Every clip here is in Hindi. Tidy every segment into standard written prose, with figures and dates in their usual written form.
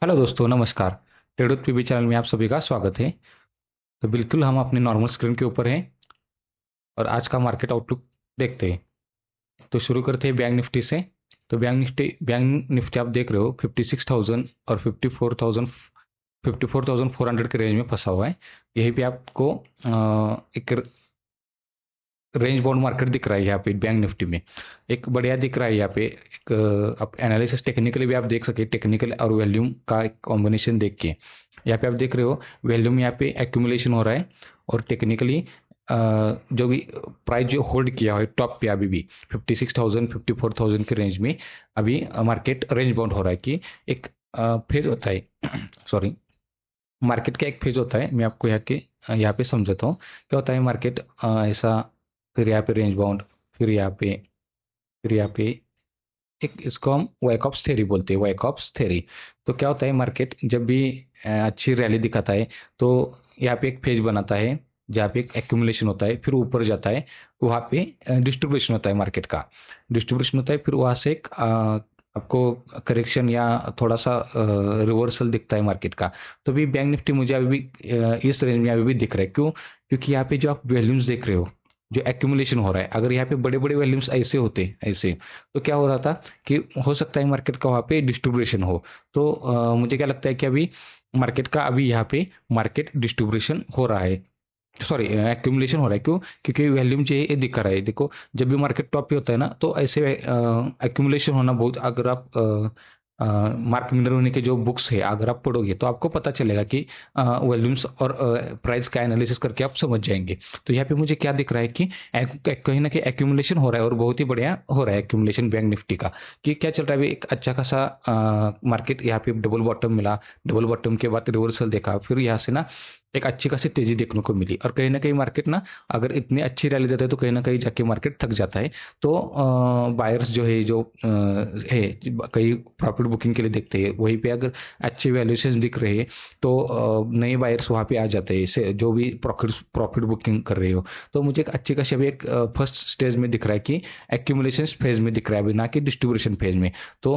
हेलो दोस्तों, नमस्कार। ट्रेडोत पीबी चैनल में आप सभी का स्वागत है। तो बिल्कुल हम अपने नॉर्मल स्क्रीन के ऊपर हैं और आज का मार्केट आउटलुक देखते हैं। तो शुरू करते हैं बैंक निफ्टी से। तो बैंक निफ्टी आप देख रहे हो 56,000 और 54,400 के रेंज में फंसा हुआ है। यहीं पे आपको एक रेंज बाउंड मार्केट दिख रहा है यहाँ पे बैंक निफ्टी में। एक बढ़िया दिख रहा है यहाँ पे। एक आप एनालिसिस टेक्निकली भी आप देख सके, टेक्निकल और वॉल्यूम का एक कॉम्बिनेशन देख के यहाँ पे आप देख रहे हो वॉल्यूम यहाँ पे एक्यूमुलेशन हो रहा है। और टेक्निकली जो भी प्राइस जो होल्ड किया हुआ है टॉप पे अभी भी 56,000 54,000 के रेंज में अभी मार्केट रेंज बाउंड हो रहा है कि एक फेज होता है सॉरी, मार्केट का एक फेज होता है। मैं आपको यहाँ पे समझाता हूँ क्या होता है मार्केट ऐसा। फिर यहाँ पे रेंज बाउंड, फिर यहाँ पे एक इसको हम वाइकॉप्स थ्योरी बोलते हैं, वाइकॉप्स थ्योरी। तो क्या होता है मार्केट जब भी अच्छी रैली दिखाता है तो यहाँ पे एक फेज बनाता है जहाँ पे एक एक्यूमुलेशन होता है, फिर ऊपर जाता है। वहाँ पे डिस्ट्रीब्यूशन होता है मार्केट का, डिस्ट्रीब्यूशन होता है। फिर वहाँ से एक आपको करेक्शन या थोड़ा सा रिवर्सल दिखता है मार्केट का। तो भी बैंक निफ्टी मुझे अभी भी इस रेंज में अभी भी दिख रहा है। क्यों? क्योंकि यहाँ पे जो आप वैल्यूम्स देख रहे हो, जो एक्यूमुलेशन हो रहा है, अगर यहाँ पे बड़े बड़े वैल्यूम्स ऐसे होते ऐसे, तो क्या हो रहा था कि हो सकता है मार्केट का वहाँ पे डिस्ट्रीब्यूशन हो। तो मुझे क्या लगता है कि अभी मार्केट का अभी यहाँ पे मार्केट डिस्ट्रीब्यूशन हो रहा है, सॉरी एक्यूमुलेशन हो रहा है। क्यों? क्योंकि वॉल्यूम जो है ये दिखा रहा है। देखो, जब भी मार्केट टॉप पे होता है ना तो ऐसे एक्यूमुलेशन होना बहुत, अगर आप मार्क मिनर होने के जो बुक्स है अगर आप पढ़ोगे तो आपको पता चलेगा कि वॉल्यूम्स और प्राइस का एनालिसिस करके आप समझ जाएंगे। तो यहाँ पे मुझे क्या दिख रहा है कि कहीं ना कहीं एक्यूमुलेशन हो रहा है और बहुत ही बढ़िया हो रहा है एक्यूमुलेशन बैंक निफ्टी का। कि क्या चल रहा है अभी, एक अच्छा खासा मार्केट यहाँ पे डबल बॉटम मिला, डबल बॉटम के बाद रिवर्सल देखा, फिर यहाँ से ना एक अच्छी खासी तेजी देखने को मिली। और कहीं ना कहीं मार्केट ना अगर इतनी अच्छी रैली देता है तो कहीं ना कहीं जाके मार्केट थक जाता है। तो बायर्स जो है है कई प्रॉफिट बुकिंग के लिए देखते हैं, वहीं पे अगर अच्छे वैल्यूएशन दिख रहे हैं तो नए बायर्स वहाँ पे आ जाते हैं, जो भी प्रॉफिट प्रॉफिट बुकिंग कर रहे हो। तो मुझे एक अच्छी खासी अभी एक फर्स्ट स्टेज में दिख रहा है कि एक्यूमुलेशन फेज में दिख रहा है अभी, ना कि डिस्ट्रीब्यूशन फेज में। तो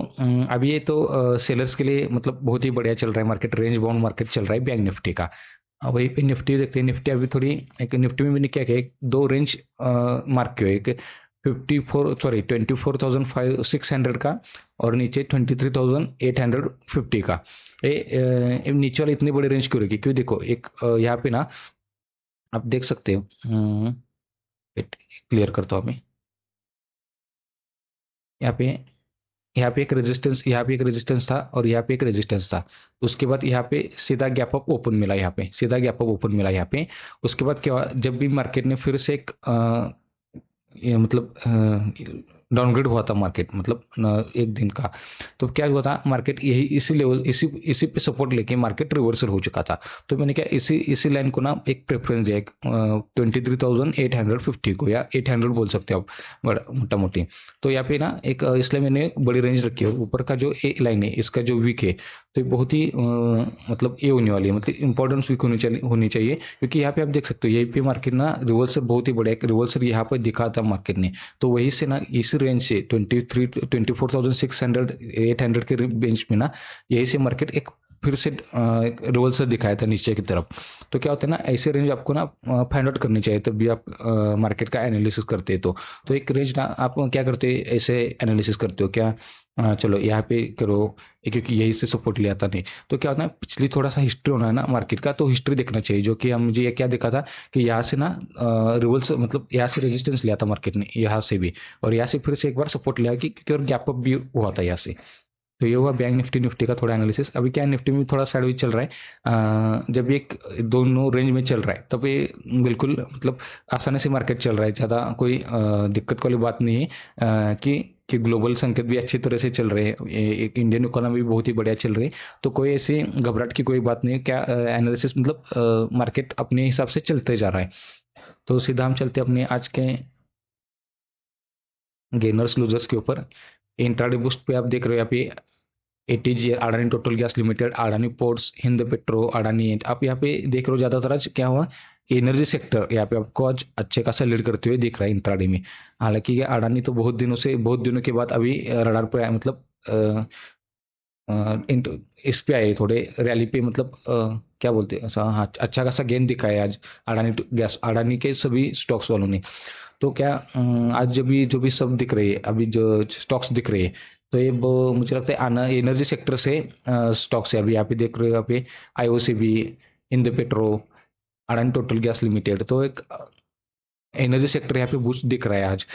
अभी ये तो सेलर्स के लिए मतलब बहुत ही बढ़िया चल रहा है मार्केट, रेंज बाउंड मार्केट चल रहा है बैंक निफ्टी का। वहीं पे निफ्टी देखते हैं। निफ्टी अभी थोड़ी, एक निफ्टी में मैंने क्या किया, एक दो रेंज मार्क किया। एक 24,600 का और नीचे 23,850 का। नीचे वाले इतनी बड़ी रेंज क्यों रखी? क्यों? देखो एक यहाँ पे ना आप देख सकते हो, क्लियर करता हूँ मैं। यहाँ पे यहाँ पे एक रेजिस्टेंस था और यहाँ पे एक रेजिस्टेंस था। उसके बाद यहाँ पे सीधा गैप अप ओपन मिला, यहाँ पे सीधा गैप अप ओपन मिला यहाँ पे। उसके बाद क्या हुआ, जब भी मार्केट ने फिर से एक ये मतलब डाउनग्रेड हुआ था मार्केट, मतलब एक दिन का। तो क्या हुआ था, मार्केट यही इसी लेवल इसी इसी पे सपोर्ट लेके मार्केट रिवर्सल हो चुका था। तो मैंने क्या इसी इसी लाइन को ना एक प्रेफरेंस दिया, एक 23,850 को, या 800 बोल सकते हो आप, बड़ा मोटा मोटी। तो यहाँ पे ना एक इसलिए मैंने एक बड़ी रेंज रखी है। ऊपर का जो ए लाइन है इसका जो वीक है, तो ये बहुत ही मतलब ये होने वाली है, मतलब इंपॉर्टेंस वीक होनी चाहिए। क्योंकि यहाँ पे आप देख सकते हो यही पे मार्केट ना रिवर्सल बहुत ही बड़ा एक रिवर्सल यहाँ पर दिखा था मार्केट ने। तो वहीं से ना इस रेंज से 24,600 800 के रेंज में ना यही से मार्केट एक फिर से रिवर्सल दिखाया था नीचे की तरफ। तो क्या होता है ना, ऐसे रेंज आपको ना फाइंड आउट करनी चाहिए तब भी आप मार्केट का एनालिसिस करते हैं। तो एक रेंज ना आप क्या करते हैं, ऐसे एनालिसिस करते हो क्या? चलो यहाँ पे करो, क्योंकि यही से सपोर्ट लिया था नहीं। तो क्या होता है, पिछली थोड़ा सा हिस्ट्री होना है ना मार्केट का, तो हिस्ट्री देखना चाहिए। जो कि हम मुझे ये क्या दिखा था कि यहाँ से ना रिवर्सल, मतलब यहाँ से रेजिस्टेंस लिया था मार्केट ने, यहाँ से भी, और यहाँ से फिर से एक बार सपोर्ट लिया कि क्योंकि और गैप अप भी हुआ था यहाँ से। तो ये हुआ बैंक निफ्टी निफ्टी का थोड़ा एनालिसिस। अभी क्या निफ्टी में थोड़ा साइडवेज चल रहा है। जब एक दोनों रेंज में चल रहा है तब ये बिल्कुल मतलब आसानी से मार्केट चल रहा है, ज़्यादा कोई दिक्कत वाली बात नहीं है। कि ग्लोबल संकेत भी अच्छी तरह से चल रहे हैं, एक इंडियन इकोनॉमी भी बहुत ही बढ़िया चल रही है। तो कोई ऐसी घबराहट की कोई बात नहीं है। क्या एनालिसिस मतलब मार्केट अपने हिसाब से चलते जा रहा है। तो सीधा हम चलते अपने आज के गेनर्स लूजर्स के ऊपर। इंट्राडे बूस्ट पे आप देख रहे हो यहाँ पे ATG, Adani total gas limited, Adani ports, Hind Petro, Adani and. आप यहाँ पे देख रहे हो ज्यादातर आज क्या हुआ, एनर्जी सेक्टर यहाँ पे आपको आज अच्छे खासा लीड करते हुए दिख रहा है इंट्राडे में। हालांकि ये अडानी तो बहुत दिनों के बाद अभी रडार पर आया, मतलब इस पे आए थोड़े रैली पे, मतलब क्या बोलते हैं, हाँ, अच्छा खासा गेन दिखा है आज अडानी गैस, अडानी के सभी स्टॉक्स वालों ने। तो क्या आज जो भी सब दिख रही है, अभी जो स्टॉक्स दिख रही है, तो ये मुझे लगता है आना एनर्जी सेक्टर से स्टॉक्स है। अभी यहाँ पे देख रहे हो, यहाँ पे IOCB, Hind Petro, Adani total gas limited, तो एक एनर्जी सेक्टर यहाँ पे बूस्ट दिख रहा है आज।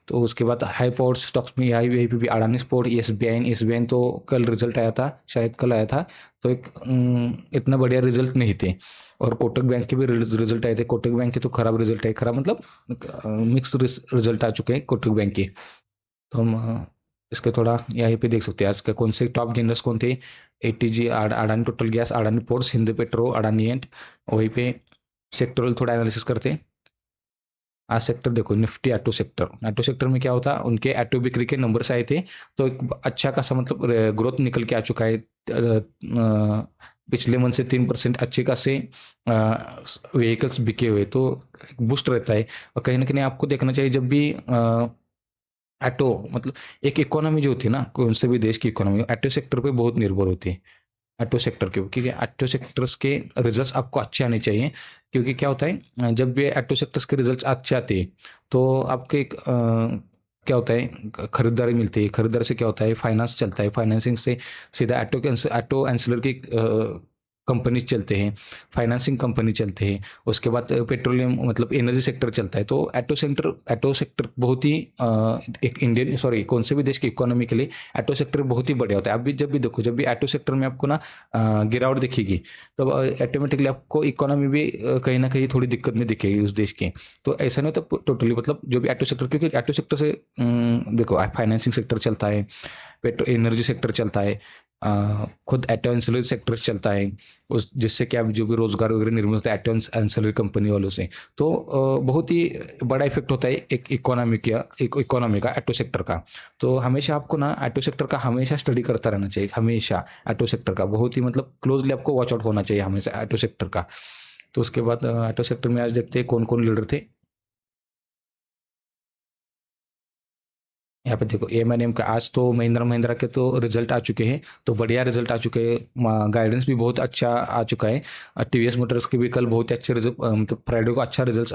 तो उसके बाद हाई पावर स्टॉक्स में यहाँ यहीं पे भी अडानी स्पोर्ट, एसबीआई तो कल रिजल्ट आया था, शायद कल आया था, तो एक इतना बढ़िया रिजल्ट नहीं थे। और कोटक बैंक के भी रिजल्ट आए थे, कोटक बैंक के तो खराब रिजल्ट है, खराब मतलब मिक्स रिजल्ट आ चुके हैं कोटक बैंक के। तो हम इसके थोड़ा यहाँ पे देख सकते हैं आज का कौन से टॉप गेनर्स कौन थे। ATG, Adani total gas, Adani ports, Hind Petro, Adani and, वहीं पे सेक्टरल थोड़ा एनालिसिस करते हैं। आज सेक्टर देखो, निफ्टी ऑटो सेक्टर में क्या होता है, उनके ऑटो बिक्री के नंबर्स आए थे, तो एक अच्छा खासा मतलब ग्रोथ निकल के आ चुका है। पिछले मंथ से 3% अच्छे खासे व्हीकल्स बिके हुए, तो बूस्ट रहता है। और कहीं ना कहीं आपको देखना चाहिए, जब भी ऑटो मतलब एक इकोनॉमी जो होती है ना, कौन से भी देश की इकोनॉमी ऑटो सेक्टर पे बहुत निर्भर होती है। ऑटो सेक्टर के, क्योंकि ऑटो सेक्टर्स के रिजल्ट्स आपको अच्छे आने चाहिए। क्योंकि क्या होता है, जब भी ऑटो सेक्टर्स के रिजल्ट्स अच्छे आते हैं, तो आपके क्या होता है, खरीदारी मिलती है, खरीदारी से क्या होता है, फाइनेंस चलता है, फाइनेंसिंग से सीधा ऑटो एंसिलर की कंपनी चलते हैं, फाइनेंसिंग कंपनी चलते हैं। उसके बाद पेट्रोलियम मतलब एनर्जी सेक्टर चलता है। तो ऑटो सेक्टर बहुत ही एक इंडियन सॉरी कौन से भी देश की इकोनॉमी के लिए ऑटो सेक्टर बहुत ही बढ़िया होता है। अभी जब भी देखो, जब भी ऑटो सेक्टर में आपको ना गिरावट दिखेगी, तो ऑटोमेटिकली आपको इकोनॉमी भी कहीं ना कहीं थोड़ी दिक्कत में दिखेगी उस देश की। तो ऐसा नहीं होता टोटली, मतलब जो भी ऑटो सेक्टर, क्योंकि ऑटो सेक्टर से देखो फाइनेंसिंग सेक्टर चलता है, पेट्रो एनर्जी सेक्टर चलता है, खुद ऑटो एंसिलरी सेक्टर चलता है, उस जिससे कि आप जो भी रोजगार वगैरह निर्मित होता है ऑटो एंसिलरी कंपनी वालों से। तो बहुत ही बड़ा इफेक्ट होता है एक इकोनॉमी का ऑटो सेक्टर का। तो हमेशा आपको ना ऑटो सेक्टर का हमेशा स्टडी करता रहना चाहिए, हमेशा ऑटो सेक्टर का बहुत ही मतलब क्लोजली आपको वॉच आउट होना चाहिए हमेशा ऑटो सेक्टर का। तो उसके बाद ऑटो सेक्टर में आज देखते हैं कौन कौन लीडर थे। यहाँ पे देखो एम का आज तो महिंद्रा महिंद्रा के तो रिजल्ट आ चुके हैं, तो बढ़िया रिजल्ट आ चुके हैं, गाइडेंस भी बहुत अच्छा आ चुका है। टीवीएस मोटर्स के भी कल बहुत ही अच्छे रिजल्ट, मतलब फ्राइडे को अच्छा रिजल्ट,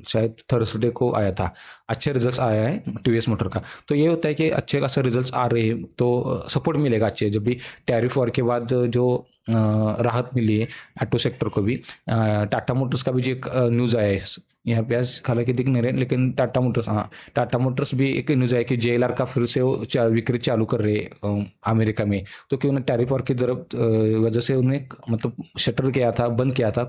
शायद थर्सडे को आया था, अच्छे रिजल्ट आया है टीवीएस मोटर का। तो ये होता है कि अच्छे खासे रिजल्ट आ रहे हैं, तो सपोर्ट मिलेगा अच्छे, जब भी टैरिफ वॉर के बाद जो राहत मिली है ऑटो सेक्टर को भी। टाटा मोटर्स का भी जो एक न्यूज़ आया है यहाँ पे आज, हालांकि दिख नहीं रहे, लेकिन टाटा मोटर्स, हाँ, टाटा मोटर्स भी एक न्यूज़ है कि जेएलआर का फिर से वो बिक्री चालू कर रहे हैं अमेरिका में। तो क्यों उन्हें टैरिफ वॉर की तरफ वजह से उन्हें मतलब शटर किया था, बंद किया था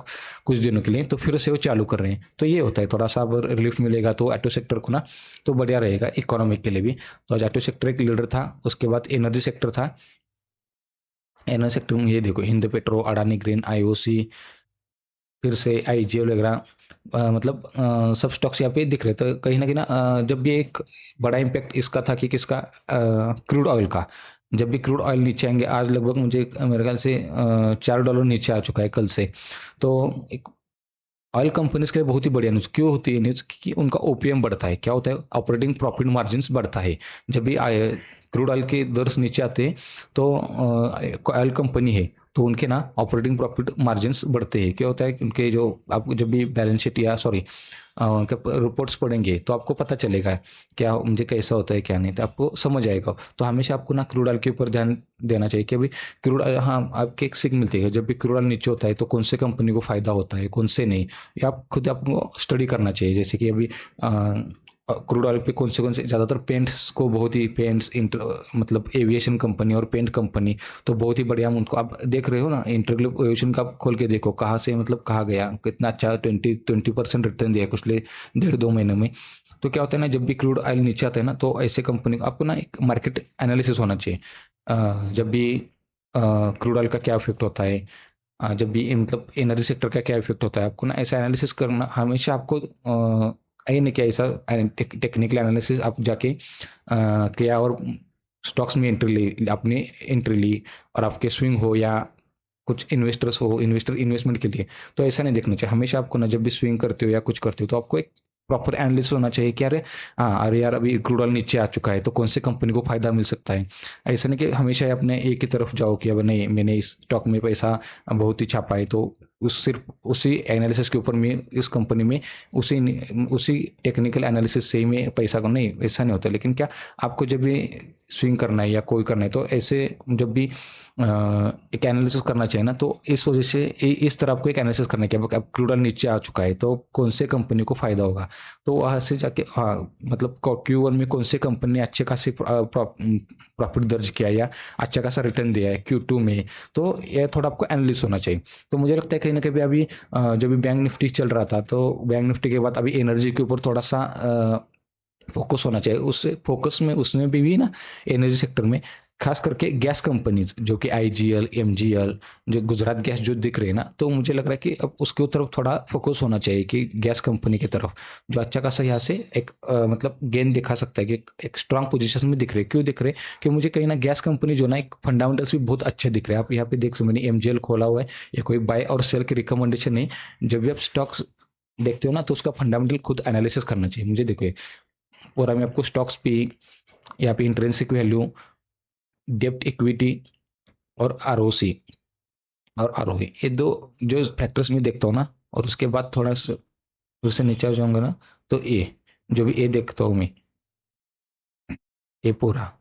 कुछ दिनों के लिए, तो फिर से वो चालू कर रहे हैं। तो ये होता है, थोड़ा सा अब रिलीफ मिलेगा तो ऑटो सेक्टर को ना, तो बढ़िया रहेगा इकोनॉमी के लिए भी। तो आज ऑटो सेक्टर एक लीडर था। उसके बाद एनर्जी सेक्टर था। एनर्जी सेक्टर में ये देखो, हिंद पेट्रो, अडानी ग्रीन, आईओसी, फिर से आईजीएल वगैरह, मतलब सब स्टॉक्स यहाँ पे दिख रहे। तो कहीं ना कहीं ना जब भी एक बड़ा इम्पैक्ट इसका था कि किसका, क्रूड ऑयल का। जब भी क्रूड ऑयल नीचे आएंगे, आज लगभग मुझे मेरे ख्याल से $4 नीचे आ चुका है कल से। तो एक ऑयल कंपनीज के लिए बहुत ही बढ़िया न्यूज़ क्यों होती है, न्यूज़ कि उनका ओपीएम बढ़ता है, क्या होता है, ऑपरेटिंग प्रॉफिट मार्जिन बढ़ता है। जब भी क्रूड ऑयल के दर नीचे आते हैं, तो ऑयल कंपनी है, तो उनके ना ऑपरेटिंग प्रॉफिट मार्जिन बढ़ते हैं। क्या होता है, उनके जो आप जब भी बैलेंस शीट या सॉरी उनके रिपोर्ट्स पढ़ेंगे, तो आपको पता चलेगा क्या मुझे कैसा होता है क्या नहीं, तो आपको समझ आएगा। तो हमेशा आपको ना क्रूड ऑयल के ऊपर ध्यान देना चाहिए कि अभी क्रूड ऑयल, हाँ, आपके एक सीख मिलती है, जब भी क्रूड ऑयल नीचे होता है तो कौन से कंपनी को फायदा होता है, कौन से नहीं, ये आप खुद आपको स्टडी करना चाहिए। जैसे कि अभी क्रूड ऑयल पे कौन से ज़्यादातर पेंट्स को, बहुत ही पेंट्स मतलब एविएशन कंपनी और पेंट कंपनी, तो बहुत ही बढ़िया। हम उनको आप देख रहे हो ना, इंटरग्लोब एविएशन का आप खोल के देखो कहाँ से मतलब कहाँ गया, कितना अच्छा 20% रिटर्न दिया पिछले 1.5-2 महीने में। तो क्या होता है ना, जब भी क्रूड ऑयल नीचे आता है ना, तो ऐसे कंपनी को आपको ना एक मार्केट एनालिसिस होना चाहिए। जब भी क्रूड ऑयल का क्या इफेक्ट होता है, जब भी मतलब एनर्जी सेक्टर का क्या इफेक्ट होता है, आपको ना ऐसा एनालिसिस करना हमेशा आपको ये नहीं कि ऐसा टेक्निकल एनालिसिस आप जाके किया और स्टॉक्स में एंट्री ली, आपने एंट्री ली, और आपके स्विंग हो या कुछ इन्वेस्टर्स हो, इन्वेस्टमेंट के लिए, तो ऐसा नहीं देखना चाहिए। हमेशा आपको ना, जब भी स्विंग करते हो या कुछ करते हो, तो आपको एक प्रॉपर एनालिसिस होना चाहिए कि अरे हाँ, अरे यार अभी क्रूड ऑयल नीचे आ चुका है तो कौन से कंपनी को फायदा मिल सकता है। ऐसा नहीं कि हमेशा ही अपने एक ही तरफ जाओ कि अब नहीं, मैंने इस स्टॉक में पैसा बहुत ही छापा है तो उस सिर्फ उसी एनालिसिस के ऊपर मैं इस कंपनी में उसी उसी टेक्निकल एनालिसिस से ही मैं पैसा को, नहीं ऐसा नहीं होता। लेकिन क्या, आपको जब भी स्विंग करना है या कोई करना है तो ऐसे जब भी एक एनालिसिस करना चाहिए ना, तो इस वजह से इस तरह आपको एक एनालिसिस करना है कि अब क्रूड ऑयल नीचे आ चुका है तो कौन से कंपनी को फायदा होगा। तो वहां से जाके हाँ, मतलब Q1 में कौन से कंपनी ने अच्छे खासे प्रॉफिट दर्ज किया या अच्छा खासा रिटर्न दिया है Q2 में, तो यह थोड़ा आपको एनालिसिस होना चाहिए। तो मुझे लगता है कहीं ना कहीं अभी जब भी बैंक निफ्टी चल रहा था तो बैंक निफ्टी के बाद अभी एनर्जी के ऊपर थोड़ा सा फोकस होना चाहिए। उससे फोकस में उसमें भी ना, एनर्जी सेक्टर में खास करके गैस कंपनीज जो कि आईजीएल, एमजीएल, जो गुजरात गैस जो दिख रहे हैं ना, तो मुझे लग रहा है कि अब उसके तरफ थोड़ा फोकस होना चाहिए कि गैस कंपनी की तरफ जो अच्छा खासा यहाँ से एक मतलब गेन दिखा सकता है कि एक स्ट्रांग पोजीशन में दिख रहे। क्यों दिख रहे कि मुझे कहीं ना गैस कंपनी जो ना एक फंडामेंटल्स भी बहुत अच्छे दिख रहे हैं। आप यहाँ पे देख सो, मैंने एमजीएल खोला हुआ है, ये कोई बाय और सेल की रिकमेंडेशन नहीं। जब भी आप स्टॉक्स देखते हो ना तो उसका फंडामेंटल खुद एनालिसिस करना चाहिए। मुझे देखो पूरा मैं आपको स्टॉक्स पे, यहाँ पे इंट्रिंसिक वैल्यू, डेप्ट इक्विटी और आरओसी और आरओई, ये दो जो फैक्टर्स में देखता हूँ ना, और उसके बाद थोड़ा सा उससे नीचे आ जाऊंगा ना, तो ए, जो भी ए देखता हूँ मैं, ये पूरा,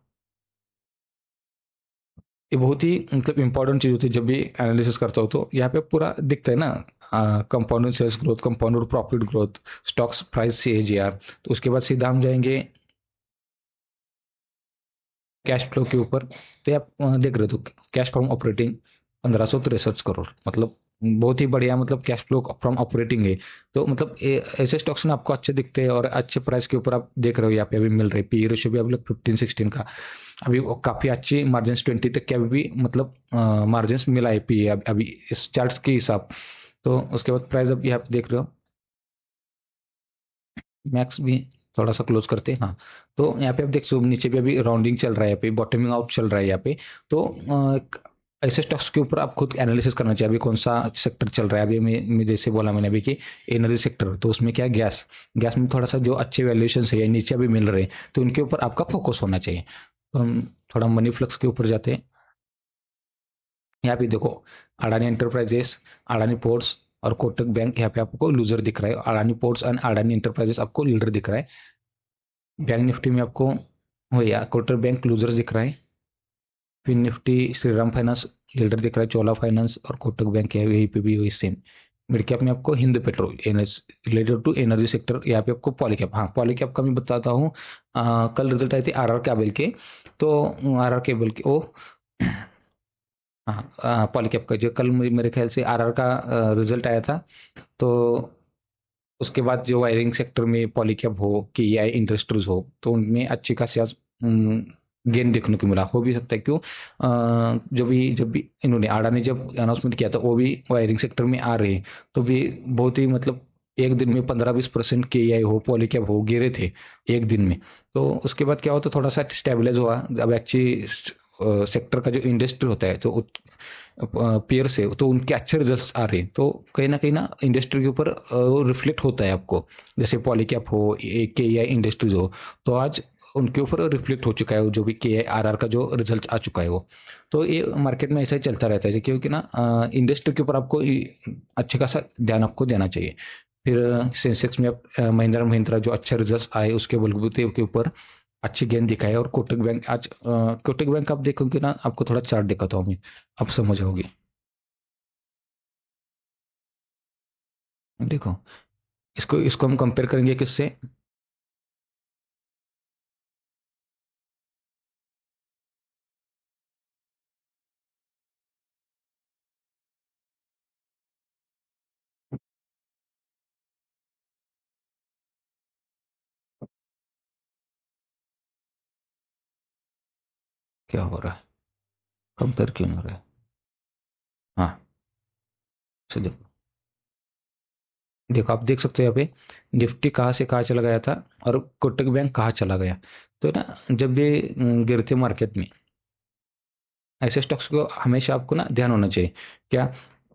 ये बहुत ही मतलब इंपॉर्टेंट चीज होती है जब भी एनालिसिस करता हूँ। तो यहाँ पे पूरा दिखता है ना, compound sales growth, compound profit growth, stocks price CAGR. तो उसके बाद सीधा हम जाएंगे कैश फ्लो के ऊपर। तो आप देख रहे हो तो कैश फ्रॉम ऑपरेटिंग 1563 करोड़, मतलब बहुत ही बढ़िया, मतलब कैश फ्लो फ्रॉम ऑपरेटिंग है। तो मतलब ऐसे स्टॉक्स ना आपको अच्छे दिखते हैं और अच्छे प्राइस के ऊपर आप देख रहे हो यहाँ पे अभी मिल रहे। पी रेशियो भी अभी लोग 15-16 का, अभी वो काफी अच्छी मार्जिन 20 तक के अभी भी मतलब मार्जिन मिला है पी अभी इस चार्ट के हिसाब। तो उसके बाद प्राइस अब यहाँ पे देख रहे हो, मैक्स भी थोड़ा सा क्लोज करते हैं हाँ। तो यहाँ पे आप देख सो नीचे भी अभी राउंडिंग चल रहा है, यहाँ पे बॉटमिंग आउट चल रहा है यहाँ पे। तो ऐसे स्टॉक्स के ऊपर आप खुद एनालिसिस करना चाहिए अभी कौन सा सेक्टर चल रहा है। अभी मैं जैसे बोला मैंने अभी कि एनर्जी सेक्टर, तो उसमें क्या, गैस, गैस में थोड़ा सा जो अच्छे वैल्यूएशन है या नीचे अभी मिल रहे हैं तो उनके ऊपर आपका फोकस होना चाहिए। तो हम थोड़ा मनी फ्लक्स के ऊपर जाते हैं। यहाँ पे देखो, अडानी एंटरप्राइजेस, अडानी पोर्ट्स और कोटक बैंक यहाँ पे आपको लूजर दिख रहा है। Adani ports and Adani enterprises आपको लीडर दिख रहा है। बैंक निफ्टी में आपको हो या कोटक बैंक लूजर दिख रहा है। फिर निफ्टी श्रीराम फाइनेंस लीडर दिख रहा है, चोला फाइनेंस और कोटक बैंक है यहीं पे भी वही सेम। मिड कैप में आपको Hind petrol related to energy sector, यहाँ पे आपको पॉलीकैप, हाँ पॉलीकैप का मैं बताता हूँ। कल रिजल्ट आई थी आर आर केबल के, तो आर आर केबल के ओ, हाँ पॉलीकैप का जो कल मेरे ख्याल से आर आर का रिजल्ट आया था। तो उसके बाद जो वायरिंग सेक्टर में पॉलीकैब हो कि या इंडस्ट्रीज हो, तो उनमें अच्छी खासी आज गेन देखने को मिला। हो भी सकता है क्यों, जब भी इन्होंने अडानी जब अनाउंसमेंट किया था वो भी वायरिंग सेक्टर में आ रहे हैं, तो भी बहुत ही मतलब एक दिन में 15-20% के आई हो, पॉलीकैब हो गिरे थे एक दिन में। तो उसके बाद क्या होता, थोड़ा सा स्टेबलाइज हुआ। अब एक्चुअली सेक्टर का जो इंडस्ट्री होता है तो पीयर से, तो उनके अच्छे रिजल्ट्स आ रहे हैं, तो कहीं ना इंडस्ट्री के ऊपर वो रिफ्लेक्ट होता है आपको। जैसे पॉलीकैप हो, के आई इंडस्ट्रीज हो, तो आज उनके ऊपर रिफ्लेक्ट हो चुका है जो भी के आर आर का जो रिजल्ट आ चुका है वो। तो ये मार्केट में ऐसा ही चलता रहता है क्योंकि ना इंडस्ट्री के ऊपर आपको अच्छे खासा ध्यान आपको देना चाहिए। फिर सेंसेक्स में महिंद्रा महिंद्रा जो अच्छे रिजल्ट आए उसके बलबूते के ऊपर अच्छी गेंद दिखाई। और कोटक बैंक आज कोटक बैंक आप देखोगे ना, आपको थोड़ा चार्ट दिखाता हूँ मैं, आप समझ आओगे। देखो, इसको इसको हम कंपेयर करेंगे किससे, क्या हो रहा है, कंपेयर क्यों हो रहा है। हाँ, तो देखो, देखो आप देख सकते हो यहाँ पे निफ्टी कहाँ से कहाँ चला गया था और कोटक बैंक कहाँ चला गया। तो ना जब ये गिरते मार्केट में, ऐसे स्टॉक्स को हमेशा आपको ना ध्यान होना चाहिए क्या,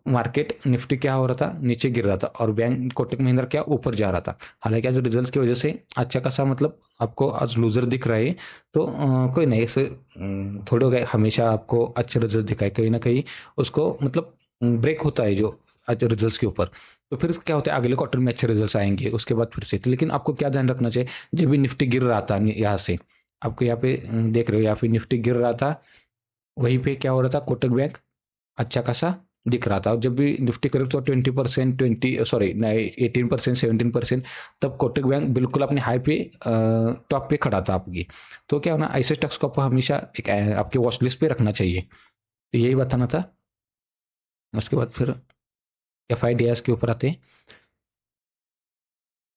मार्केट निफ्टी क्या हो रहा था, नीचे गिर रहा था, और बैंक कोटक महिंद्रा क्या ऊपर जा रहा था। हालांकि आज रिजल्ट की वजह से अच्छा खासा मतलब आपको आज लूजर दिख रहा है, तो कोई नहीं, ऐसे थोड़े हो गए, हमेशा आपको अच्छे रिजल्ट दिखाए, कहीं ना कहीं उसको मतलब ब्रेक होता है जो आज रिजल्ट के ऊपर। तो फिर क्या होता है, अगले क्वार्टर में अच्छे रिजल्ट आएंगे, उसके बाद फिर से। तो लेकिन आपको क्या ध्यान रखना चाहिए, जब भी निफ्टी गिर रहा था यहाँ से, आपको यहाँ पे देख रहे हो, यहाँ पे निफ्टी गिर रहा था, वहीं पे क्या हो रहा था, कोटक बैंक अच्छा खासा दिख रहा था। और जब भी निफ्टी करीब तो 20%, 18%, 17%, तब कोटक बैंक बिल्कुल अपने हाई पे टॉप पे खड़ा था आपकी। तो क्या होना, ऐसे स्टॉक्स को आपको हमेशा एक आपके वॉच लिस्ट पे रखना चाहिए। तो यही बताना था। उसके बाद फिर एफ आई डी एस के ऊपर आते हैं।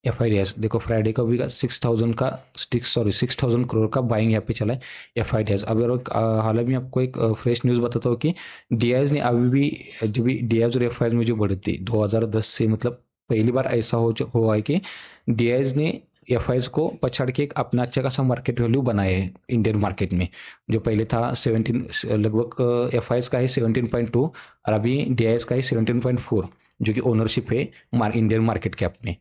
एफ आई डी एस देखो, फ्राइडे का भी 6,000 का 6,000 करोड़ का बाइंग यहाँ पे चला है एफ आई डी एस। अब हाल ही में आपको एक फ्रेश न्यूज़ बताता हूँ कि डी आई एस ने अभी भी, जो भी डी आई एस और एफ आई एस में जो बढ़ी थी 2010 से, मतलब पहली बार ऐसा हुआ है कि डी आई एस ने एफ आई एस को पछाड़ के एक अपना अच्छा खासा मार्केट वैल्यू बनाया है इंडियन मार्केट में। जो पहले था 17, लगभग एफ आई एस का है 17.2, और अभी डी आई एस का है 17.4, जो कि ओनरशिप है इंडियन मार्केट कैप में।